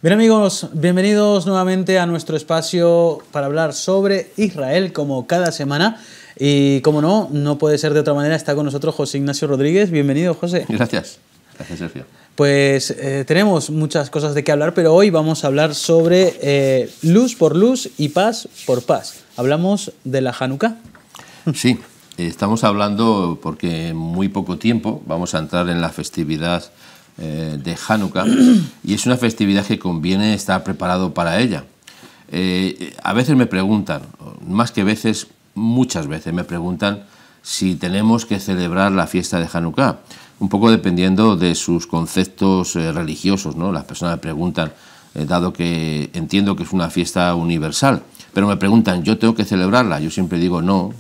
Bien amigos, bienvenidos nuevamente a nuestro espacio para hablar sobre Israel como cada semana. Y como no puede ser de otra manera, está con nosotros José Ignacio Rodríguez. Bienvenido, José. Gracias. Gracias, Sergio. Pues tenemos muchas cosas de qué hablar, pero hoy vamos a hablar sobre luz por luz y paz por paz. Hablamos de la Hanukkah. Sí, estamos hablando porque en muy poco tiempo vamos a entrar en la festividad de Hanukkah y es una festividad que conviene estar preparado para ella. A veces me preguntan, más que veces, muchas veces me preguntan si tenemos que celebrar la fiesta de Hanukkah, un poco dependiendo de sus conceptos religiosos, ¿no? Las personas me preguntan, dado que entiendo que es una fiesta universal, pero me preguntan, ¿yo tengo que celebrarla? Yo siempre digo no,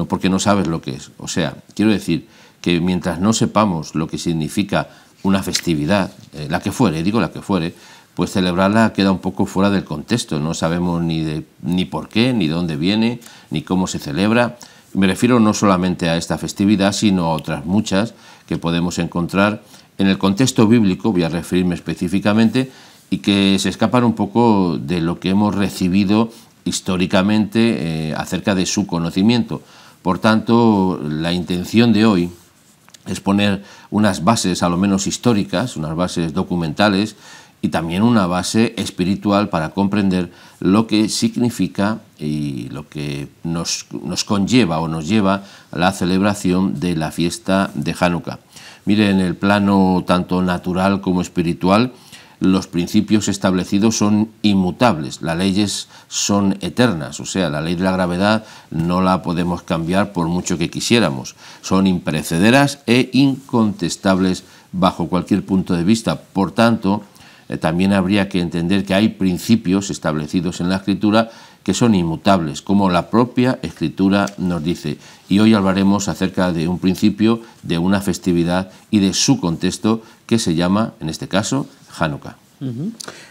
porque no sabes lo que es. O sea, quiero decir que mientras no sepamos lo que significa una festividad, la que fuere, pues celebrarla queda un poco fuera del contexto. No sabemos ni por qué, ni de dónde viene, ni cómo se celebra. Me refiero no solamente a esta festividad, sino a otras muchas que podemos encontrar en el contexto bíblico, voy a referirme específicamente, y que se escapan un poco de lo que hemos recibido históricamente acerca de su conocimiento. Por tanto, la intención de hoy es poner unas bases, a lo menos históricas, unas bases documentales y también una base espiritual para comprender lo que significa y lo que nos conlleva o nos lleva a la celebración de la fiesta de Hanukkah. Mire, en el plano tanto natural como espiritual, los principios establecidos son inmutables, las leyes son eternas, o sea, la ley de la gravedad no la podemos cambiar por mucho que quisiéramos, son imperecederas e incontestables bajo cualquier punto de vista. Por tanto, también habría que entender que hay principios establecidos en la Escritura que son inmutables, como la propia Escritura nos dice. Y hoy hablaremos acerca de un principio, de una festividad y de su contexto que se llama, en este caso, Hanukkah.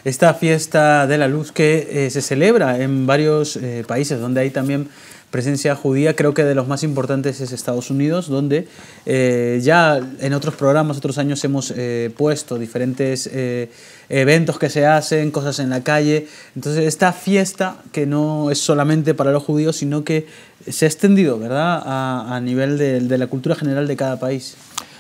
Esta fiesta de la luz que se celebra en varios países donde hay también presencia judía, creo que de los más importantes es Estados Unidos, donde ya en otros programas, otros años hemos puesto diferentes eventos que se hacen, cosas en la calle. Entonces esta fiesta que no es solamente para los judíos, sino que se ha extendido, ¿verdad?, a nivel de la cultura general de cada país.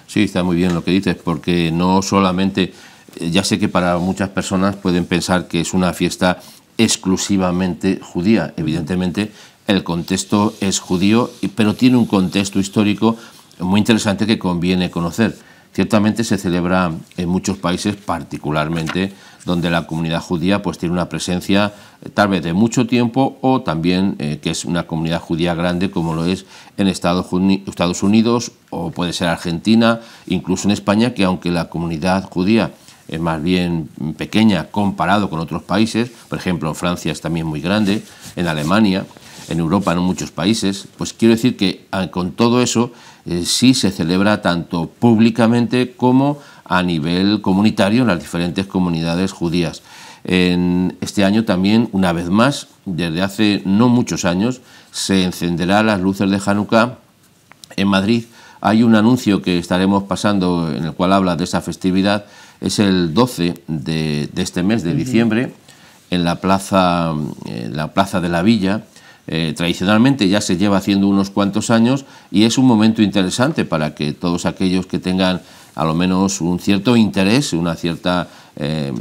Sí, está muy bien lo que dices, porque no solamente... Ya sé que para muchas personas pueden pensar que es una fiesta exclusivamente judía. Evidentemente el contexto es judío, pero tiene un contexto histórico muy interesante que conviene conocer. Ciertamente se celebra en muchos países, particularmente donde la comunidad judía pues tiene una presencia tal vez de mucho tiempo, o también que es una comunidad judía grande, como lo es en Estados Unidos, o puede ser Argentina, incluso en España, que aunque la comunidad judía es más bien pequeña comparado con otros países, por ejemplo en Francia es también muy grande, en Alemania, en Europa, en muchos países, pues quiero decir que con todo eso sí se celebra tanto públicamente como a nivel comunitario en las diferentes comunidades judías. En este año también, una vez más, desde hace no muchos años, se encenderán las luces de Hanukkah en Madrid. Hay un anuncio que estaremos pasando en el cual habla de esa festividad. Es el 12 de este mes de diciembre, en la plaza de la Villa. Tradicionalmente ya se lleva haciendo unos cuantos años y es un momento interesante para que todos aquellos que tengan a lo menos un cierto interés, una cierta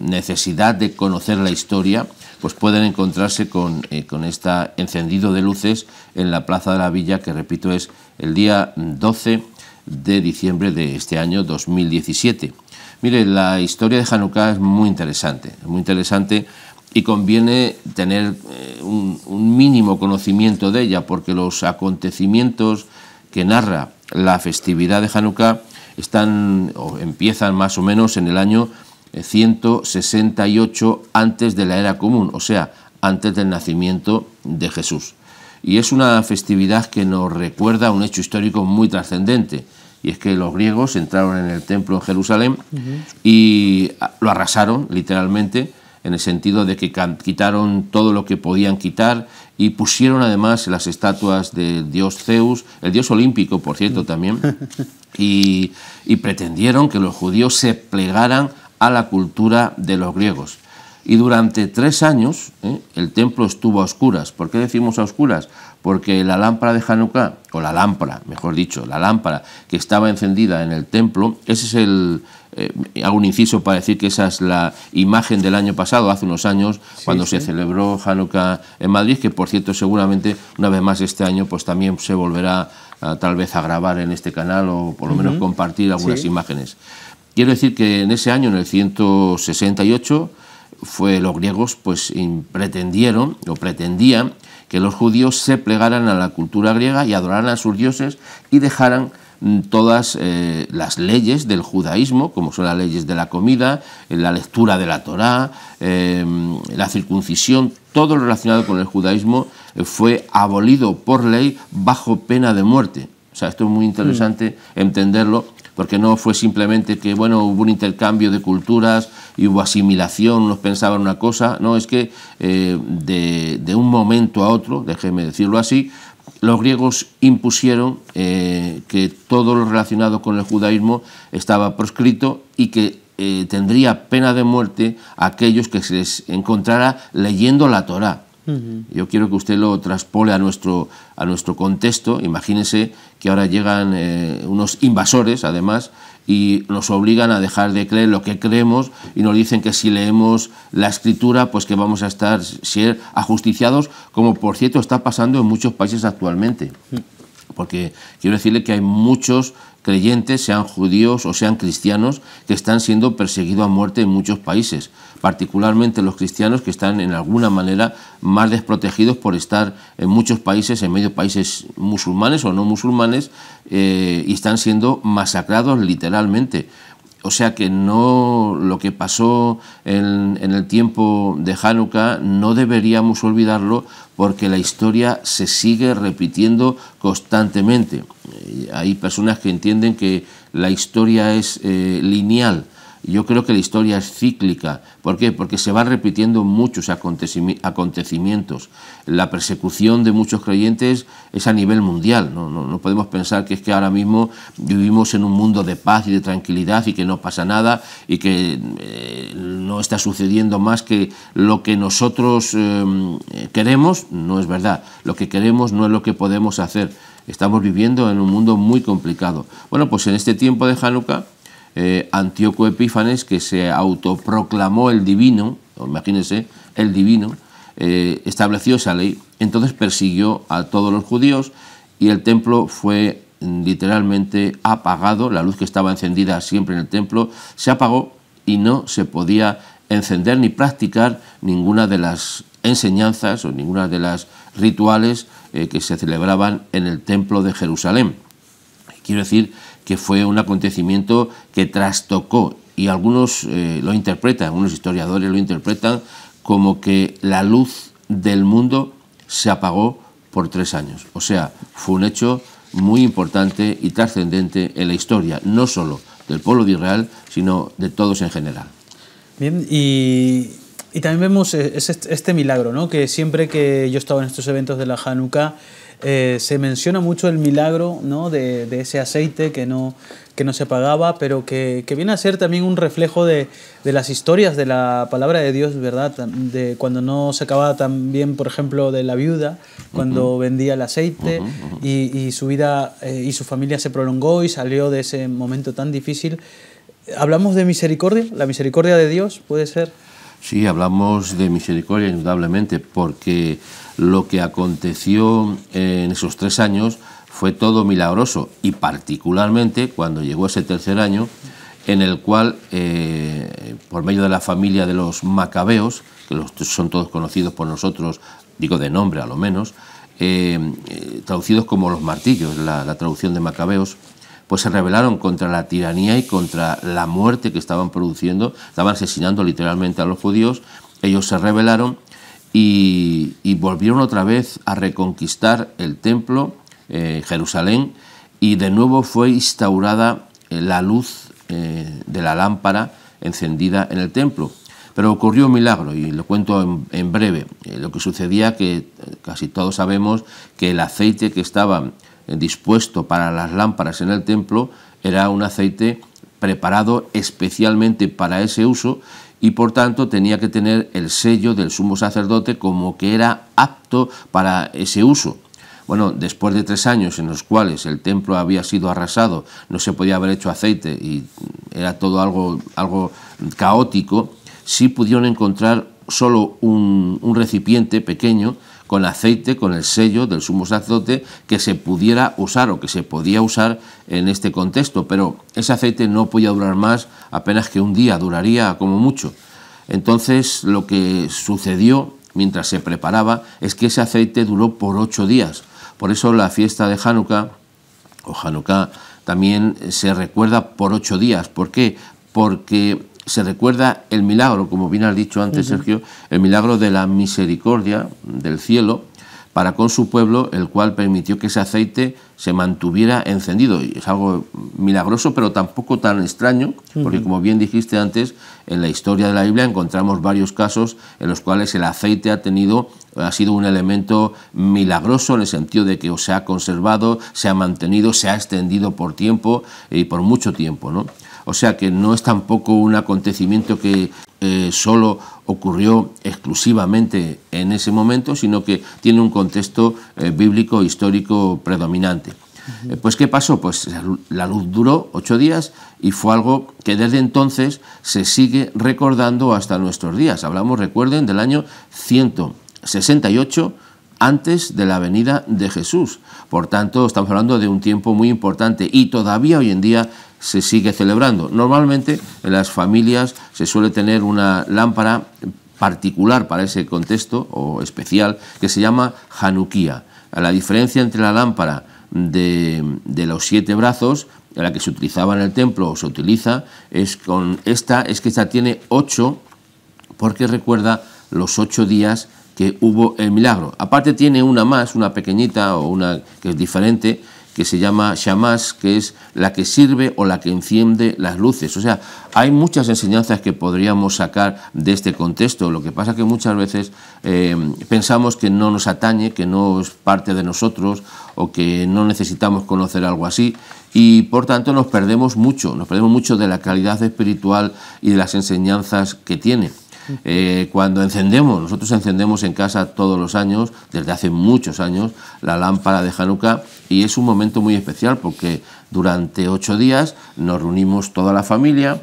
necesidad de conocer la historia, pues pueden encontrarse con este encendido de luces en la plaza de la Villa, que repito es el día 12 de diciembre de este año 2017. Mire, la historia de Hanukkah es muy interesante y conviene tener un mínimo conocimiento de ella, porque los acontecimientos que narra la festividad de Hanukkah empiezan más o menos en el año 168 antes de la era común, o sea, antes del nacimiento de Jesús. Y es una festividad que nos recuerda un hecho histórico muy trascendente, y es que los griegos entraron en el templo en Jerusalén y lo arrasaron literalmente, en el sentido de que quitaron todo lo que podían quitar y pusieron además las estatuas del dios Zeus, el dios olímpico, por cierto, también, y pretendieron que los judíos se plegaran a la cultura de los griegos. Y durante 3 años el templo estuvo a oscuras. ¿Por qué decimos a oscuras? Porque la lámpara de Hanukkah, o la lámpara, mejor dicho, la lámpara que estaba encendida en el templo, ese es el... hago un inciso para decir que esa es la imagen del año pasado, hace unos años, cuando se celebró Hanukkah en Madrid, que por cierto seguramente una vez más este año pues también se volverá tal vez a grabar en este canal o por lo menos compartir algunas imágenes. Quiero decir que en ese año, en el 168, los griegos pues pretendían que los judíos se plegaran a la cultura griega y adoraran a sus dioses y dejaran todas las leyes del judaísmo, como son las leyes de la comida, la lectura de la Torá, la circuncisión, todo lo relacionado con el judaísmo fue abolido por ley bajo pena de muerte. O sea, esto es muy interesante entenderlo, porque no fue simplemente que, bueno, hubo un intercambio de culturas y hubo asimilación, unos pensaban una cosa, no, es que de un momento a otro, déjeme decirlo así, los griegos impusieron que todo lo relacionado con el judaísmo estaba proscrito y que tendría pena de muerte a aquellos que se les encontrara leyendo la Torá. Yo quiero que usted lo traspole a nuestro contexto. Imagínese que ahora llegan unos invasores, además, y nos obligan a dejar de creer lo que creemos y nos dicen que si leemos la Escritura, pues que vamos a ser ajusticiados, como por cierto está pasando en muchos países actualmente. Porque quiero decirle que hay muchos creyentes, sean judíos o sean cristianos, que están siendo perseguidos a muerte en muchos países, particularmente los cristianos que están en alguna manera más desprotegidos por estar en muchos países, en medio de países musulmanes o no musulmanes, y están siendo masacrados literalmente. O sea que no, lo que pasó en el tiempo de Hanukkah no deberíamos olvidarlo, porque la historia se sigue repitiendo constantemente. Hay personas que entienden que la historia es lineal. Yo creo que la historia es cíclica. ¿Por qué? Porque se van repitiendo muchos acontecimientos. La persecución de muchos creyentes es a nivel mundial. No podemos pensar que es que ahora mismo vivimos en un mundo de paz y de tranquilidad y que no pasa nada y que no está sucediendo más que lo que nosotros queremos. No es verdad. Lo que queremos no es lo que podemos hacer. Estamos viviendo en un mundo muy complicado. Bueno, pues en este tiempo de Hanukkah, Antíoco Epífanes, que se autoproclamó el divino, imagínense, el divino, estableció esa ley. Entonces persiguió a todos los judíos y el templo fue literalmente apagado. La luz que estaba encendida siempre en el templo se apagó y no se podía encender ni practicar ninguna de las enseñanzas o ninguna de las rituales que se celebraban en el templo de Jerusalén. Quiero decir que fue un acontecimiento que trastocó, y algunos lo interpretan, algunos historiadores lo interpretan como que la luz del mundo se apagó por 3 años. O sea, fue un hecho muy importante y trascendente en la historia, no solo del pueblo de Israel, sino de todos en general. Bien, y también vemos este milagro, ¿no? Que siempre que yo estaba en estos eventos de la Hanukkah, se menciona mucho el milagro, ¿no? de ese aceite que no se apagaba, pero que viene a ser también un reflejo de las historias de la palabra de Dios, ¿verdad? De cuando no se acababa también, por ejemplo, de la viuda, cuando vendía el aceite y su vida y su familia se prolongó y salió de ese momento tan difícil. ¿Hablamos de misericordia? ¿La misericordia de Dios puede ser? Sí, hablamos de misericordia indudablemente, porque lo que aconteció en esos 3 años fue todo milagroso, y particularmente cuando llegó ese 3er año, en el cual, por medio de la familia de los macabeos, que son todos conocidos por nosotros, digo de nombre a lo menos, traducidos como los martillos, la traducción de macabeos, pues se rebelaron contra la tiranía y contra la muerte que estaban produciendo, estaban asesinando literalmente a los judíos. Ellos se rebelaron y volvieron otra vez a reconquistar el templo, Jerusalén, y de nuevo fue instaurada la luz de la lámpara encendida en el templo. Pero ocurrió un milagro, y lo cuento en breve. Lo que sucedía, que casi todos sabemos, que el aceite que estaba dispuesto para las lámparas en el templo era un aceite preparado especialmente para ese uso, y por tanto tenía que tener el sello del sumo sacerdote como que era apto para ese uso. Bueno, después de 3 años en los cuales el templo había sido arrasado, no se podía haber hecho aceite y era todo algo caótico, sí pudieron encontrar solo un recipiente pequeño con aceite, con el sello del sumo sacerdote, que se pudiera usar o que se podía usar en este contexto, pero ese aceite no podía durar más, apenas que un día, duraría como mucho. Entonces lo que sucedió mientras se preparaba es que ese aceite duró por 8 días. Por eso la fiesta de Hanukkah, o Hanukkah, también se recuerda por 8 días. ¿Por qué? Porque se recuerda el milagro, como bien has dicho antes, Sergio, el milagro de la misericordia del cielo para con su pueblo, el cual permitió que ese aceite se mantuviera encendido. Y es algo milagroso, pero tampoco tan extraño, porque como bien dijiste antes, en la historia de la Biblia encontramos varios casos en los cuales el aceite ha sido un elemento milagroso, en el sentido de que se ha conservado, se ha mantenido, se ha extendido por tiempo y por mucho tiempo, ¿no? O sea que no es tampoco un acontecimiento que solo ocurrió exclusivamente en ese momento, sino que tiene un contexto bíblico, histórico predominante. Pues ¿qué pasó? Pues la luz duró 8 días y fue algo que desde entonces se sigue recordando hasta nuestros días. Hablamos, recuerden, del año 168 antes de la venida de Jesús. Por tanto, estamos hablando de un tiempo muy importante y todavía hoy en día se sigue celebrando. Normalmente en las familias se suele tener una lámpara particular para ese contexto o especial que se llama Hanukkah. La diferencia entre la lámpara de los 7 brazos, la que se utilizaba en el templo o se utiliza, es que esta tiene 8 porque recuerda los 8 días que hubo el milagro. Aparte tiene una más, una pequeñita o una que es diferente, que se llama Shamash, que es la que sirve o la que enciende las luces. O sea, hay muchas enseñanzas que podríamos sacar de este contexto. Lo que pasa es que muchas veces pensamos que no nos atañe, que no es parte de nosotros o que no necesitamos conocer algo así y por tanto nos perdemos mucho de la calidad espiritual y de las enseñanzas que tiene. Cuando nosotros encendemos en casa todos los años, desde hace muchos años, la lámpara de Hanukkah, y es un momento muy especial porque durante 8 días nos reunimos toda la familia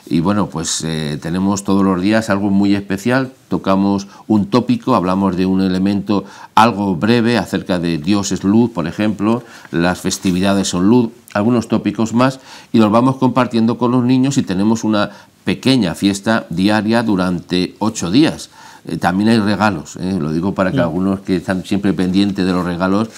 y bueno, pues tenemos todos los días algo muy especial, tocamos un tópico, hablamos de un elemento algo breve acerca de Dios es luz, por ejemplo, las festividades son luz, algunos tópicos más, y los vamos compartiendo con los niños y tenemos una pequeña fiesta diaria durante 8 días. También hay regalos, lo digo para que algunos que están siempre pendientes de los regalos,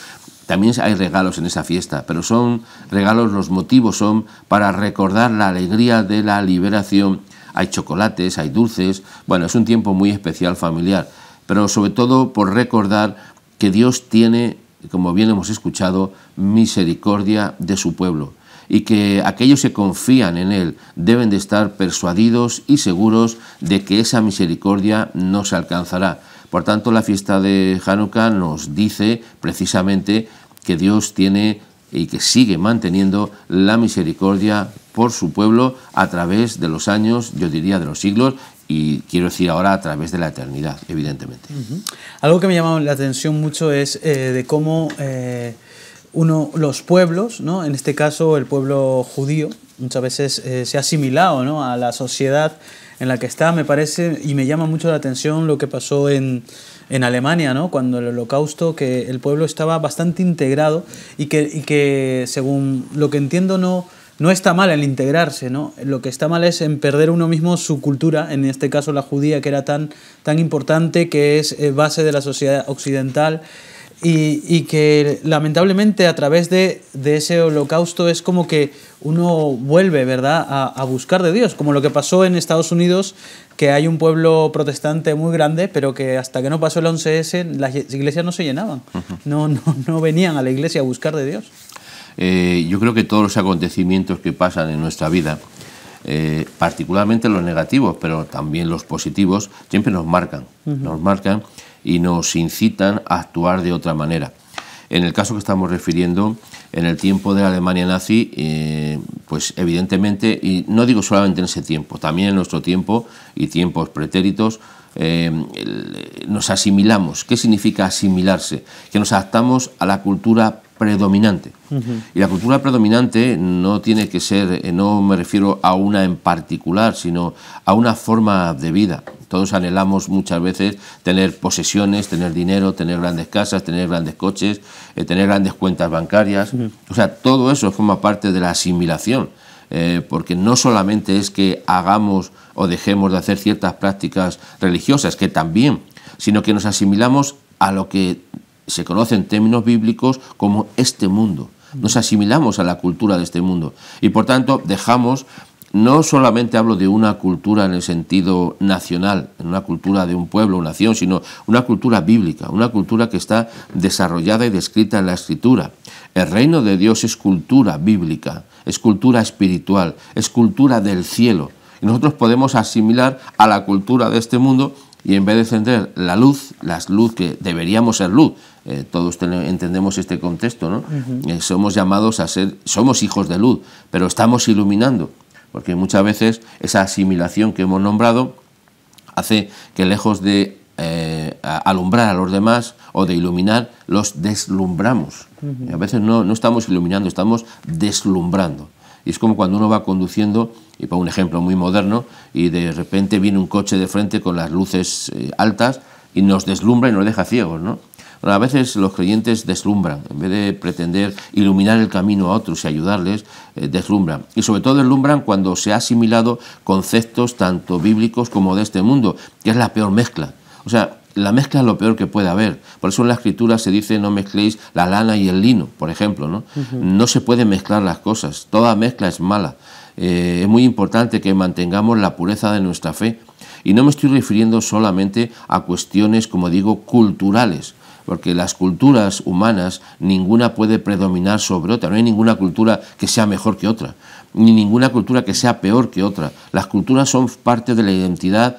también hay regalos en esa fiesta, pero son regalos, los motivos son para recordar la alegría de la liberación. Hay chocolates, hay dulces, bueno, es un tiempo muy especial familiar, pero sobre todo por recordar que Dios tiene, como bien hemos escuchado, misericordia de su pueblo y que aquellos que confían en Él deben de estar persuadidos y seguros de que esa misericordia no se alcanzará. Por tanto, la fiesta de Hanukkah nos dice precisamente que Dios tiene y que sigue manteniendo la misericordia por su pueblo a través de los años, yo diría de los siglos, y quiero decir ahora a través de la eternidad, evidentemente. Algo que me llama la atención mucho es de cómo los pueblos, ¿no? En este caso el pueblo judío, muchas veces se ha asimilado, ¿no?, a la sociedad en la que está. Me parece y me llama mucho la atención lo que pasó en Alemania, ¿no?, cuando el Holocausto, que el pueblo estaba bastante integrado y que según lo que entiendo no está mal el integrarse, ¿no? Lo que está mal es en perder uno mismo su cultura, en este caso la judía, que era tan importante, que es base de la sociedad occidental. Y que lamentablemente a través de ese holocausto es como que uno vuelve, ¿verdad?, a buscar de Dios, como lo que pasó en Estados Unidos, que hay un pueblo protestante muy grande, pero que hasta que no pasó el 11S las iglesias no se llenaban, no venían a la iglesia a buscar de Dios. Yo creo que todos los acontecimientos que pasan en nuestra vida, particularmente los negativos, pero también los positivos, siempre nos marcan y nos incitan a actuar de otra manera. En el caso que estamos refiriendo, en el tiempo de la Alemania nazi, pues evidentemente, y no digo solamente en ese tiempo, también en nuestro tiempo y tiempos pretéritos, nos asimilamos. ¿Qué significa asimilarse? Que nos adaptamos a la cultura predominante. Y la cultura predominante no tiene que ser, no me refiero a una en particular, sino a una forma de vida. Todos anhelamos muchas veces tener posesiones, tener dinero, tener grandes casas, tener grandes coches, tener grandes cuentas bancarias. O sea, todo eso forma parte de la asimilación, porque no solamente es que hagamos o dejemos de hacer ciertas prácticas religiosas, que también, sino que nos asimilamos a lo que se conoce en términos bíblicos como este mundo. Nos asimilamos a la cultura de este mundo y por tanto dejamos, no solamente hablo de una cultura en el sentido nacional, en una cultura de un pueblo o nación, sino una cultura bíblica, una cultura que está desarrollada y descrita en la Escritura. El reino de Dios es cultura bíblica, es cultura espiritual, es cultura del cielo. Y nosotros podemos asimilar a la cultura de este mundo y en vez de encender la luz que deberíamos ser luz, todos entendemos este contexto, ¿no? Somos llamados a ser, somos hijos de luz, pero estamos iluminando, porque muchas veces esa asimilación que hemos nombrado hace que lejos de alumbrar a los demás o de iluminar, los deslumbramos. Y a veces no estamos iluminando, estamos deslumbrando. Y es como cuando uno va conduciendo, y pongo un ejemplo muy moderno, y de repente viene un coche de frente con las luces altas y nos deslumbra y nos deja ciegos, ¿no? Bueno, a veces los creyentes deslumbran, en vez de pretender iluminar el camino a otros y ayudarles, deslumbran. Y sobre todo deslumbran cuando se ha asimilado conceptos tanto bíblicos como de este mundo, que es la peor mezcla. O sea, la mezcla es lo peor que puede haber. Por eso en la Escritura se dice no mezcléis la lana y el lino, por ejemplo, ¿no? No se pueden mezclar las cosas, toda mezcla es mala. Es muy importante que mantengamos la pureza de nuestra fe. Y no me estoy refiriendo solamente a cuestiones, como digo, culturales, porque las culturas humanas, ninguna puede predominar sobre otra. No hay ninguna cultura que sea mejor que otra, ni ninguna cultura que sea peor que otra. Las culturas son parte de la identidad,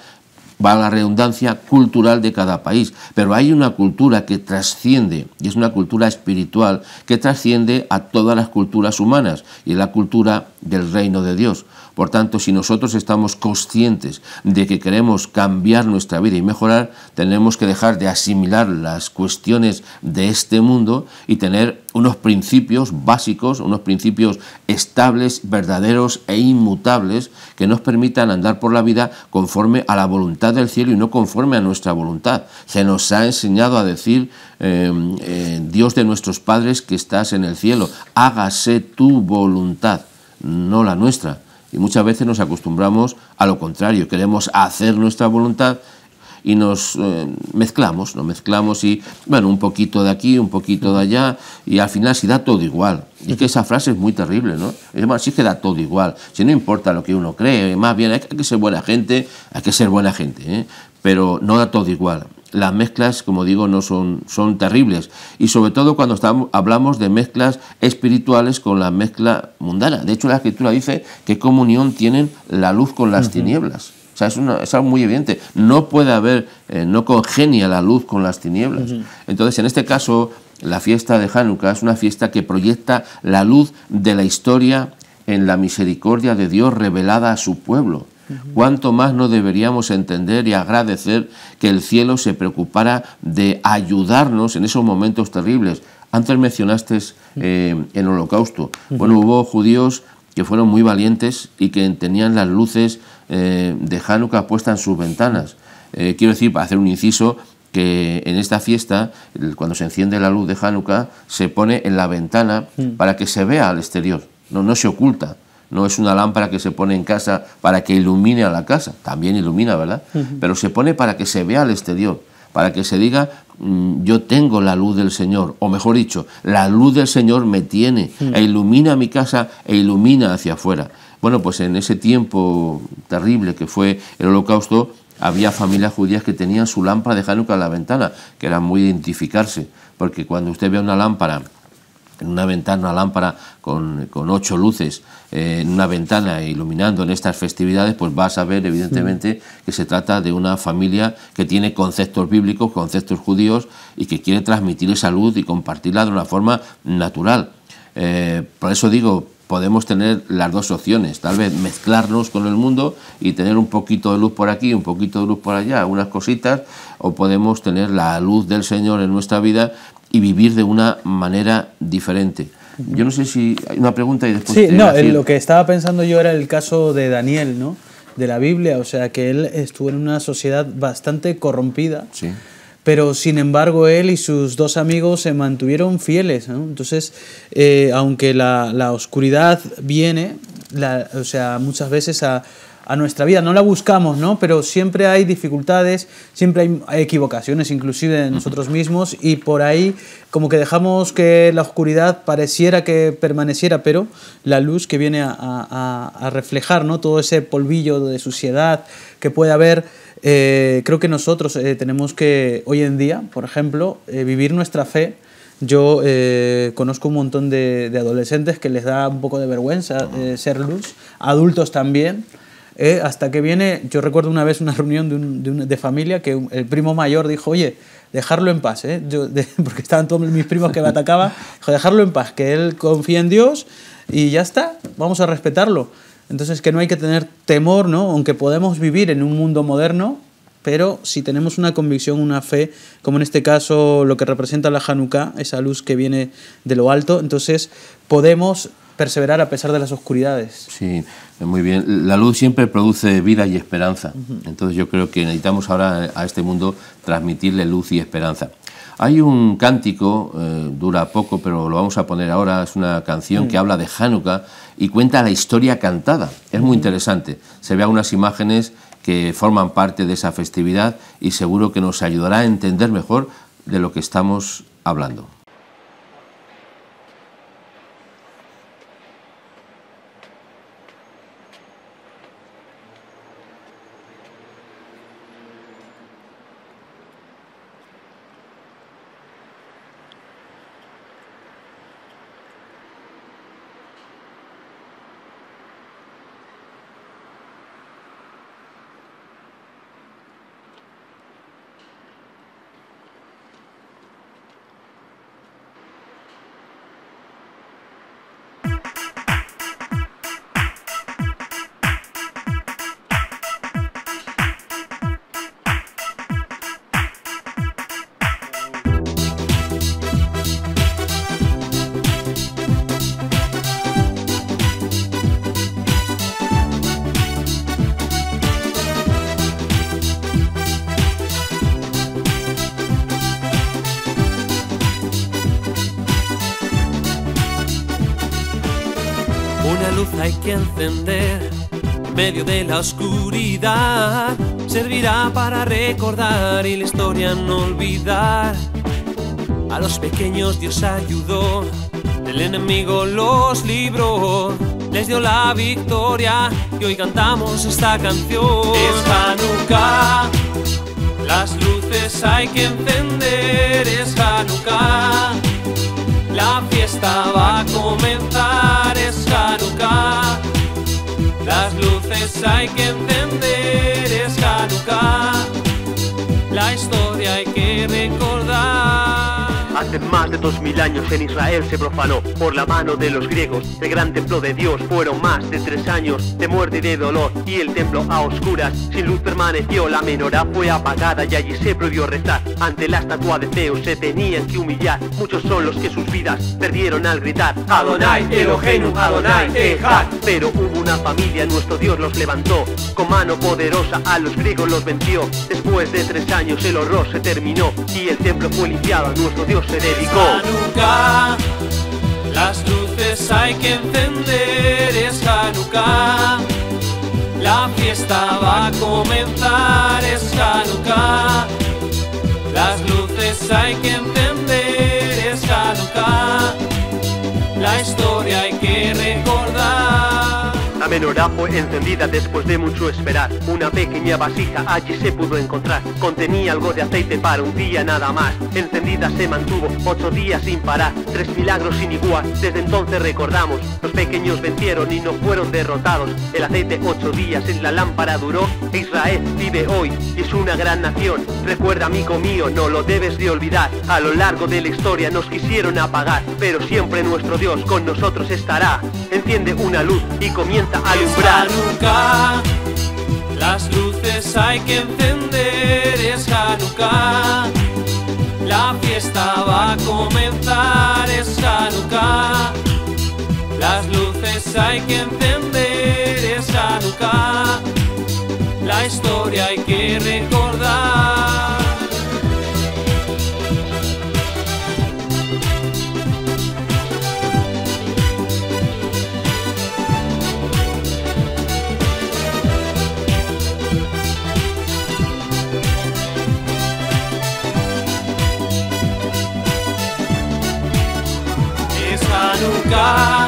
va la redundancia, cultural de cada país, pero hay una cultura que trasciende, y es una cultura espiritual, que trasciende a todas las culturas humanas, y es la cultura del reino de Dios. Por tanto, si nosotros estamos conscientes de que queremos cambiar nuestra vida y mejorar, tenemos que dejar de asimilar las cuestiones de este mundo y tener unos principios básicos, unos principios estables, verdaderos e inmutables que nos permitan andar por la vida conforme a la voluntad del cielo y no conforme a nuestra voluntad. Se nos ha enseñado a decir, Dios de nuestros padres que estás en el cielo, hágase tu voluntad, no la nuestra. Y muchas veces nos acostumbramos a lo contrario, queremos hacer nuestra voluntad y nos mezclamos y, bueno, un poquito de aquí, un poquito de allá, y al final si da todo igual. Y es que esa frase es muy terrible, ¿no? Es más, sí que da todo igual, si no importa lo que uno cree, más bien hay que ser buena gente, pero no da todo igual. Las mezclas, como digo, no son terribles, y sobre todo cuando hablamos de mezclas espirituales con la mezcla mundana. De hecho, la Escritura dice qué comunión tienen la luz con las tinieblas. O sea, es algo muy evidente. No puede haber, no congenia la luz con las tinieblas. Entonces, en este caso, la fiesta de Hanukkah es una fiesta que proyecta la luz de la historia en la misericordia de Dios revelada a su pueblo. ¿Cuánto más no deberíamos entender y agradecer que el cielo se preocupara de ayudarnos en esos momentos terribles? Antes mencionaste el Holocausto. Bueno, hubo judíos que fueron muy valientes y que tenían las luces de Hanukkah puestas en sus ventanas. Quiero decir, para hacer un inciso, que en esta fiesta, cuando se enciende la luz de Hanukkah, se pone en la ventana para que se vea al exterior, no se oculta. No es una lámpara que se pone en casa para que ilumine a la casa, también ilumina, ¿verdad? Pero se pone para que se vea al exterior, para que se diga, yo tengo la luz del Señor, o mejor dicho, la luz del Señor me tiene, e ilumina mi casa e ilumina hacia afuera. Bueno, pues en ese tiempo terrible que fue el Holocausto, había familias judías que tenían su lámpara de Hanukkah en la ventana, que era muy identificarse, porque cuando usted ve una lámpara en una ventana, una lámpara con 8 luces en una ventana iluminando en estas festividades, pues vas a ver evidentemente que se trata de una familia que tiene conceptos bíblicos, conceptos judíos y que quiere transmitir esa luz y compartirla de una forma natural. Por eso digo, podemos tener las dos opciones, tal vez mezclarnos con el mundo y tener un poquito de luz por aquí, un poquito de luz por allá, unas cositas, o podemos tener la luz del Señor en nuestra vida y vivir de una manera diferente. Yo no sé si hay una pregunta y después... Sí, no, lo que estaba pensando yo era el caso de Daniel, ¿no? De la Biblia, o sea, que él estuvo en una sociedad bastante corrompida, sí, pero sin embargo él y sus 2 amigos se mantuvieron fieles, ¿no? Entonces, aunque la oscuridad viene, o sea, muchas veces a nuestra vida, no la buscamos, ¿no? Pero siempre hay dificultades, siempre hay equivocaciones, inclusive de nosotros mismos, y por ahí como que dejamos que la oscuridad pareciera que permaneciera, pero la luz que viene a reflejar, ¿no? Todo ese polvillo de suciedad que puede haber, creo que nosotros tenemos que, hoy en día, por ejemplo, vivir nuestra fe. Yo conozco un montón de adolescentes que les da un poco de vergüenza ser luz, adultos también. Hasta que viene, yo recuerdo una vez una reunión de familia que el primo mayor dijo, oye, dejarlo en paz, porque estaban todos mis primos que me atacaban, dijo, dejarlo en paz, que él confía en Dios y ya está, vamos a respetarlo. Entonces que no hay que tener temor, ¿no? Aunque podemos vivir en un mundo moderno, pero si tenemos una convicción, una fe, como en este caso lo que representa la Hanukkah, esa luz que viene de lo alto, entonces podemos perseverar a pesar de las oscuridades. Sí, muy bien. La luz siempre produce vida y esperanza. Entonces yo creo que necesitamos ahora a este mundo transmitirle luz y esperanza. Hay un cántico, dura poco, pero lo vamos a poner ahora, es una canción que habla de Hanukkah y cuenta la historia cantada. Es muy interesante. Se ve unas imágenes que forman parte de esa festividad y seguro que nos ayudará a entender mejor de lo que estamos hablando. Una luz hay que encender en medio de la oscuridad. Servirá para recordar y la historia no olvidar. A los pequeños Dios ayudó, del enemigo los libró, les dio la victoria y hoy cantamos esta canción. Es Hanukkah, las luces hay que encender. Es Hanukkah, la fiesta va a comenzar. Es Hanukkah, las luces hay que encender. Es Hanukkah, la historia hay que recordar. Hace más de 2000 años en Israel se profanó por la mano de los griegos el gran templo de Dios. Fueron más de 3 años de muerte y de dolor, y el templo a oscuras sin luz permaneció. La menorá fue apagada y allí se prohibió rezar. Ante la estatua de Zeus se tenían que humillar. Muchos son los que sus vidas perdieron al gritar Adonai Eloheinu, Adonai Echad. Pero hubo una familia, nuestro Dios los levantó, con mano poderosa a los griegos los venció. Después de 3 años el horror se terminó y el templo fue limpiado, nuestro Dios se dedicó. Hanukkah, las luces hay que encender. Es Hanukkah, la fiesta va a comenzar. Es Hanukkah, las luces hay que encender. Es Hanukkah, la historia hay que recordar. La menorá fue encendida después de mucho esperar. Una pequeña vasija allí se pudo encontrar. Contenía algo de aceite para un día nada más. Encendida se mantuvo 8 días sin parar. 3 milagros sin igual, desde entonces recordamos. Los pequeños vencieron y no fueron derrotados. El aceite 8 días en la lámpara duró. Israel vive hoy y es una gran nación. Recuerda, amigo mío, no lo debes de olvidar. A lo largo de la historia nos quisieron apagar, pero siempre nuestro Dios con nosotros estará. Enciende una luz y comienza a alumbrar. Es Hanukkah, las luces hay que encender. Es Hanukkah, la fiesta va a comenzar. Es Hanukkah, las luces hay que encender. Es Hanukkah, la historia hay que recordar. Es Hanukkah,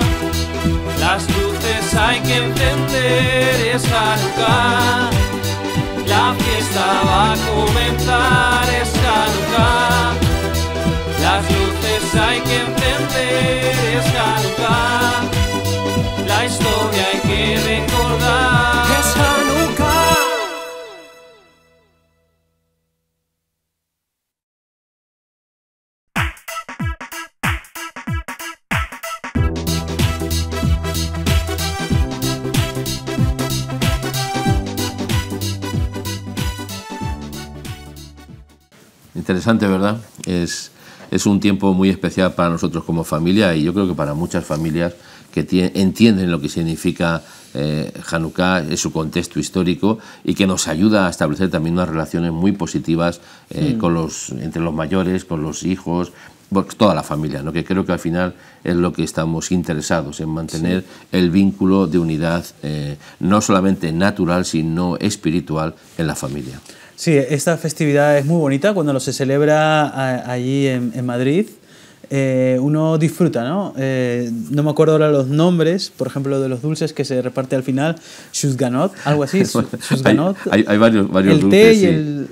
las luces hay que encender. Es Hanukkah, la fiesta va a comenzar. Es Hanukkah, las luces hay que encender. Es Hanukkah, la historia hay que recordar. Es Hanukkah. Interesante, ¿verdad? Es un tiempo muy especial para nosotros como familia y yo creo que para muchas familias que entienden lo que significa Hanukkah, es su contexto histórico y que nos ayuda a establecer también unas relaciones muy positivas entre los mayores, con los hijos, toda la familia, ¿no? Que creo que al final es lo que estamos interesados, en mantener el vínculo de unidad, no solamente natural, sino espiritual en la familia. Sí, esta festividad es muy bonita cuando se celebra allí en Madrid. Uno disfruta, ¿no? No me acuerdo ahora los nombres, por ejemplo, de los dulces que se reparte al final, Shuzganot, algo así, Shuzganot. Hay varios el dulces. Té y sí. el...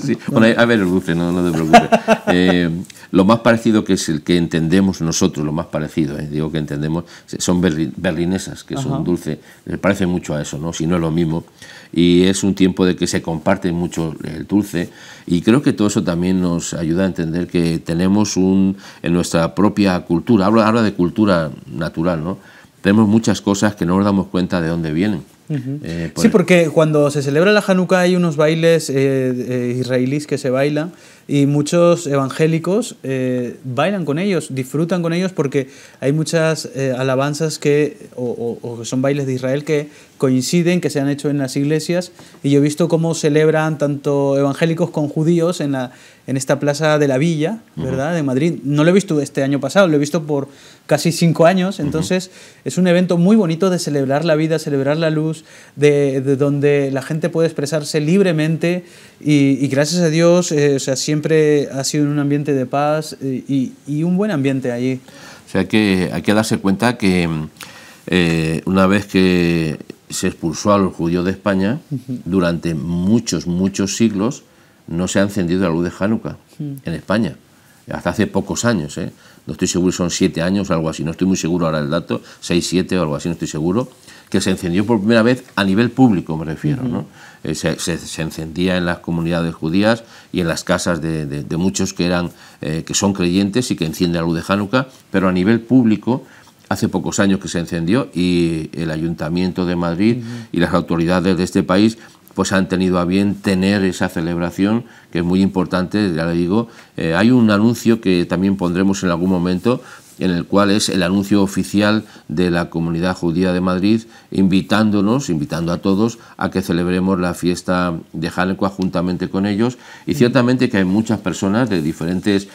Sí. Bueno, hay varios dulces, no te preocupes. Lo más parecido que es el que entendemos nosotros, lo más parecido, digo que entendemos, son berlinesas, que son dulces, les parece mucho a eso, ¿no? Si no es lo mismo. Y es un tiempo de que se comparte mucho el dulce y creo que todo eso también nos ayuda a entender que tenemos en nuestra propia cultura, habla de cultura natural, ¿no? Tenemos muchas cosas que no nos damos cuenta de dónde vienen. Sí, porque cuando se celebra la Hanukkah hay unos bailes israelíes que se bailan y muchos evangélicos bailan con ellos, disfrutan con ellos porque hay muchas alabanzas o son bailes de Israel que coinciden, que se han hecho en las iglesias y yo he visto cómo celebran tanto evangélicos con judíos en esta plaza de la Villa, ¿verdad?, de Madrid. No lo he visto este año pasado, lo he visto por casi 5 años, entonces es un evento muy bonito de celebrar la vida, celebrar la luz, de donde la gente puede expresarse libremente y gracias a Dios, o sea, siempre ha sido un ambiente de paz y un buen ambiente allí. O sea, que hay que darse cuenta que una vez que se expulsó a los judíos de España, durante muchos siglos no se ha encendido la luz de Hanukkah en España, hasta hace pocos años, no estoy seguro, son 7 años o algo así, no estoy muy seguro ahora del dato, 6, 7 o algo así, no estoy seguro, que se encendió por primera vez a nivel público, me refiero, ¿no? Se encendía en las comunidades judías y en las casas de muchos que son creyentes y que encienden la luz de Hanukkah, pero a nivel público hace pocos años que se encendió y el Ayuntamiento de Madrid y las autoridades de este país pues han tenido a bien tener esa celebración, que es muy importante, ya le digo. Hay un anuncio que también pondremos en algún momento, en el cual es el anuncio oficial de la Comunidad Judía de Madrid, invitando a todos a que celebremos la fiesta de Hanukkah juntamente con ellos. Y ciertamente que hay muchas personas de diferentes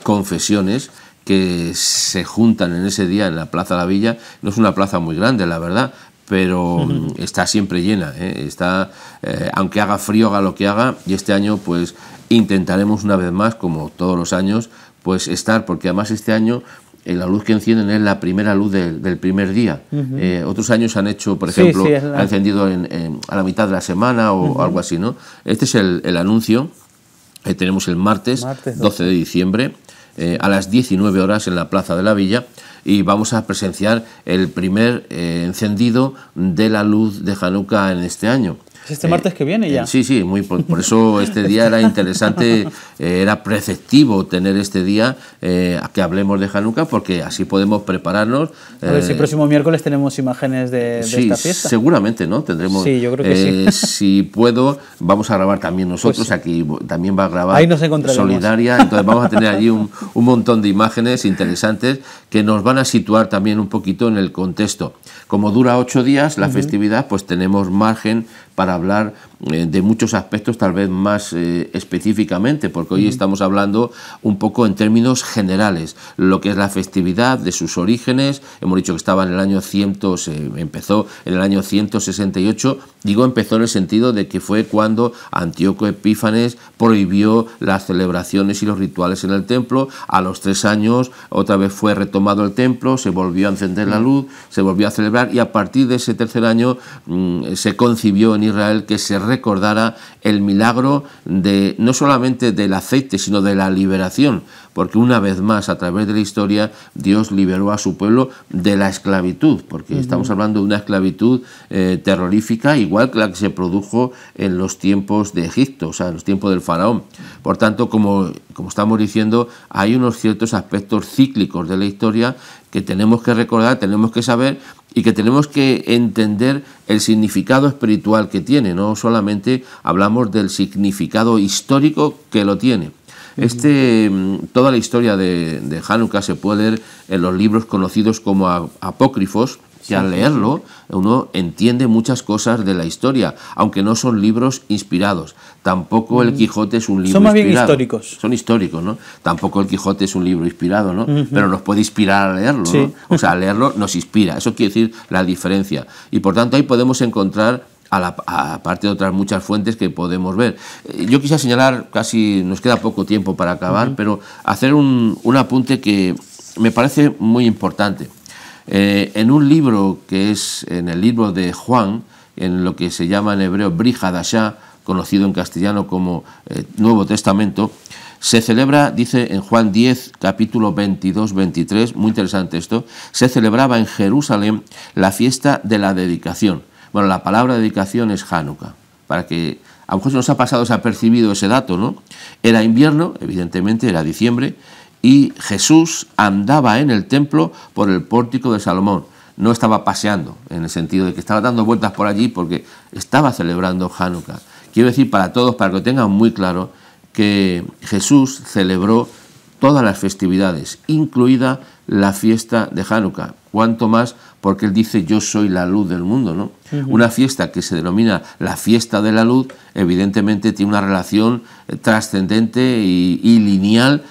confesiones que se juntan en ese día en la Plaza de la Villa. No es una plaza muy grande, la verdad, pero está siempre llena, aunque haga frío, haga lo que haga, y este año pues intentaremos una vez más, como todos los años, pues estar, porque además este año la luz que encienden es la primera luz del primer día. Otros años han hecho, por ejemplo, han encendido a la mitad de la semana o algo así, ¿no? Este es el anuncio. Tenemos el martes 12 de diciembre a las 19 horas en la Plaza de la Villa, y vamos a presenciar el primer encendido de la luz de Hanukkah en este año. ¿Es este martes que viene ya? Sí, por eso este día era interesante, era preceptivo tener este día a que hablemos de Hanukkah, porque así podemos prepararnos. A ver si el próximo miércoles tenemos imágenes de esta fiesta. Seguramente, ¿no? Tendremos. Sí, yo creo que sí. Si puedo, vamos a grabar también nosotros, pues sí. Aquí también va a grabar ahí nos encontraremos. Solidaria, entonces vamos a tener allí un montón de imágenes interesantes que nos van a situar también un poquito en el contexto. Como dura 8 días la festividad, pues tenemos margen para hablar de muchos aspectos, tal vez más específicamente, porque hoy estamos hablando un poco en términos generales, lo que es la festividad, de sus orígenes. Hemos dicho que estaba en el año 100, empezó en el año 168, digo empezó en el sentido de que fue cuando Antíoco Epífanes prohibió las celebraciones y los rituales en el templo. A los 3 años otra vez fue retomado el templo, se volvió a encender la luz, se volvió a celebrar, y a partir de ese tercer año se concibió en Israel que se recordara el milagro de no solamente del aceite, sino de la liberación, porque una vez más, a través de la historia, Dios liberó a su pueblo de la esclavitud, porque estamos hablando de una esclavitud terrorífica, igual que la que se produjo en los tiempos de Egipto, o sea, en los tiempos del faraón. Por tanto, como estamos diciendo, hay unos ciertos aspectos cíclicos de la historia que tenemos que recordar, tenemos que saber, y que tenemos que entender el significado espiritual que tiene. No solamente hablamos del significado histórico que lo tiene. Toda la historia de Hanukkah se puede leer en los libros conocidos como apócrifos, que al leerlo uno entiende muchas cosas de la historia, aunque no son libros inspirados. Tampoco el Quijote es un libro inspirado. Son más bien históricos. Son históricos, ¿no? Tampoco el Quijote es un libro inspirado, ¿no? Pero nos puede inspirar a leerlo, sí, ¿no? O sea, leerlo nos inspira. Eso quiere decir la diferencia. Y por tanto ahí podemos encontrar, aparte de otras muchas fuentes que podemos ver. Yo quisiera señalar, casi nos queda poco tiempo para acabar, pero hacer un apunte que me parece muy importante. En un libro que es en el libro de Juan, en lo que se llama en hebreo Brit Hadashah, conocido en castellano como Nuevo Testamento, se celebra, dice en Juan 10, capítulo 22-23, muy interesante esto, se celebraba en Jerusalén la fiesta de la dedicación. Bueno, la palabra dedicación es Hanukkah, para que a lo mejor se nos ha pasado desapercibido ese dato, ¿no? Era invierno, evidentemente, era diciembre, y Jesús andaba en el templo por el pórtico de Salomón. No estaba paseando, en el sentido de que estaba dando vueltas por allí porque estaba celebrando Hanukkah. Quiero decir para todos, para que lo tengan muy claro, que Jesús celebró todas las festividades, incluida la fiesta de Hanukkah. Cuanto más porque él dice yo soy la luz del mundo, ¿no? Una fiesta que se denomina la fiesta de la luz, evidentemente tiene una relación trascendente y lineal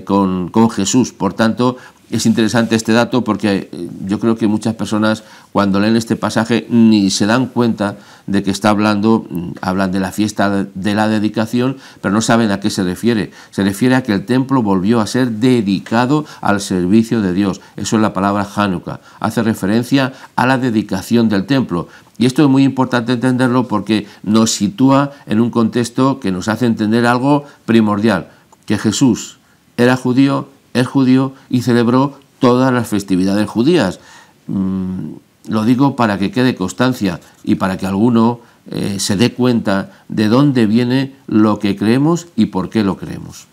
con Jesús. Por tanto, es interesante este dato porque yo creo que muchas personas cuando leen este pasaje ni se dan cuenta de que hablan de la fiesta de la dedicación, pero no saben a qué se refiere. Se refiere a que el templo volvió a ser dedicado al servicio de Dios. Eso es la palabra Hanukkah. Hace referencia a la dedicación del templo. Y esto es muy importante entenderlo porque nos sitúa en un contexto que nos hace entender algo primordial, que Jesús era judío, es judío y celebró todas las festividades judías. Lo digo para que quede constancia y para que alguno se dé cuenta de dónde viene lo que creemos y por qué lo creemos.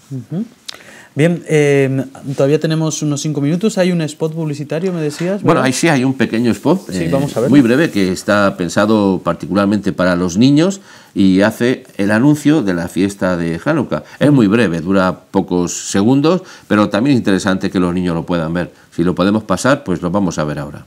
Bien, todavía tenemos unos 5 minutos. ¿Hay un spot publicitario, me decías? ¿Verdad? Bueno, ahí sí hay un pequeño spot, sí, vamos a ver. Muy breve, que está pensado particularmente para los niños y hace el anuncio de la fiesta de Hanukkah. Es muy breve, dura pocos segundos, pero también es interesante que los niños lo puedan ver. Si lo podemos pasar, pues lo vamos a ver ahora.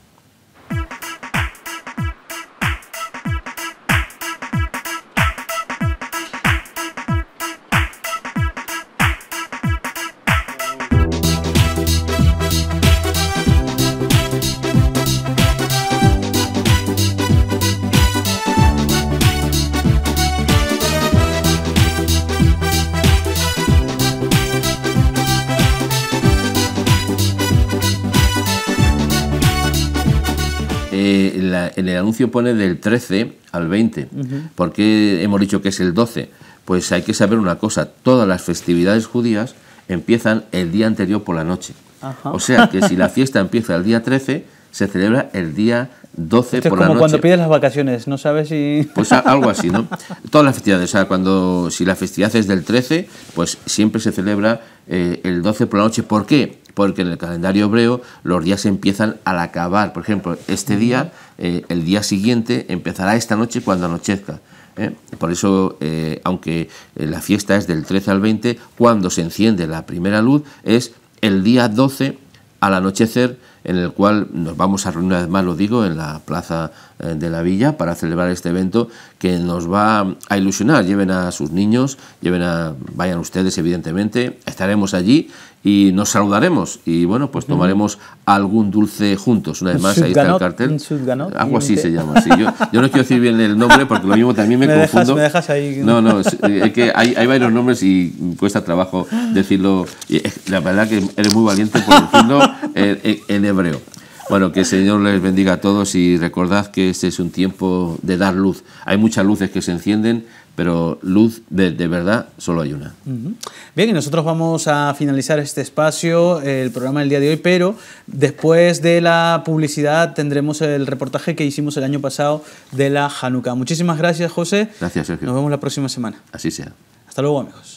en el anuncio pone del 13 al 20. ¿Por qué hemos dicho que es el 12? Pues hay que saber una cosa, todas las festividades judías empiezan el día anterior por la noche. Ajá. O sea que si la fiesta empieza el día 13, se celebra el día 12 Esto por es la como noche. cuando pides las vacaciones, no sabes si... Pues algo así, ¿no? Todas las festividades, o sea, si la festividad es del 13, pues siempre se celebra el 12 por la noche. ¿Por qué? Porque en el calendario hebreo los días empiezan al acabar. Por ejemplo, este día, el día siguiente, empezará esta noche cuando anochezca. Por eso, aunque la fiesta es del 13 al 20, cuando se enciende la primera luz es el día 12 al anochecer, en el cual nos vamos a reunir una vez más, lo digo, en la plaza de la villa para celebrar este evento que nos va a ilusionar. Lleven a sus niños, vayan ustedes, evidentemente, estaremos allí y nos saludaremos y bueno, pues tomaremos algún dulce juntos. Una vez más, ahí está el cartel. Algo así se llama. Sí. Yo no quiero decir bien el nombre porque lo mismo también me confundo. Me dejas ahí. No, es que hay varios nombres y cuesta trabajo decirlo. La verdad que eres muy valiente por decirlo en hebreo. Bueno, que el Señor les bendiga a todos y recordad que este es un tiempo de dar luz. Hay muchas luces que se encienden, pero luz de verdad solo hay una. Bien, y nosotros vamos a finalizar este espacio, el programa del día de hoy, pero después de la publicidad tendremos el reportaje que hicimos el año pasado de la Hanukkah. Muchísimas gracias, José. Gracias, Sergio. Nos vemos la próxima semana. Así sea. Hasta luego, amigos.